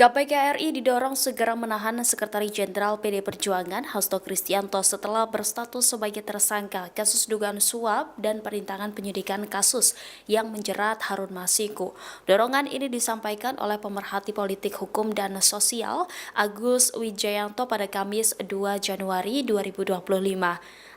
KPK RI didorong segera menahan Sekretaris Jenderal PD Perjuangan Hasto Kristianto setelah berstatus sebagai tersangka kasus dugaan suap dan perintangan penyidikan kasus yang menjerat Harun Masiku. Dorongan ini disampaikan oleh pemerhati politik hukum dan sosial Agus Wijayanto pada Kamis 2 Januari 2025.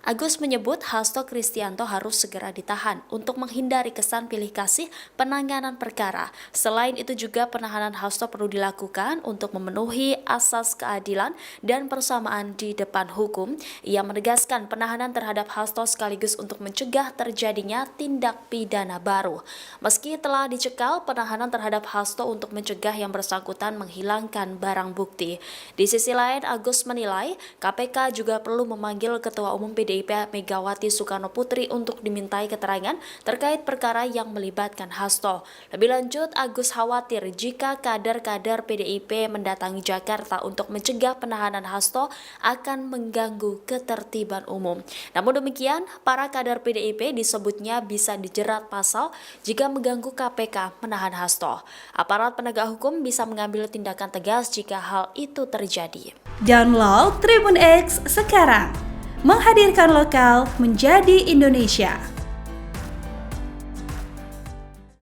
Agus menyebut Hasto Kristianto harus segera ditahan untuk menghindari kesan pilih kasih penanganan perkara. Selain itu juga penahanan Hasto perlu dilakukan untuk memenuhi asas keadilan dan persamaan di depan hukum. Ia menegaskan penahanan terhadap Hasto sekaligus untuk mencegah terjadinya tindak pidana baru. Meski telah dicekal, penahanan terhadap Hasto untuk mencegah yang bersangkutan menghilangkan barang bukti. Di sisi lain, Agus menilai KPK juga perlu memanggil Ketua Umum PDIP Megawati Soekarno Putri untuk dimintai keterangan terkait perkara yang melibatkan Hasto. Lebih lanjut, Agus khawatir jika kader-kader PDIP mendatangi Jakarta untuk mencegah penahanan Hasto akan mengganggu ketertiban umum. Namun demikian, para kader PDIP disebutnya bisa dijerat pasal jika mengganggu KPK menahan Hasto. Aparat penegak hukum bisa mengambil tindakan tegas jika hal itu terjadi. Download Tribun X sekarang, menghadirkan lokal menjadi Indonesia.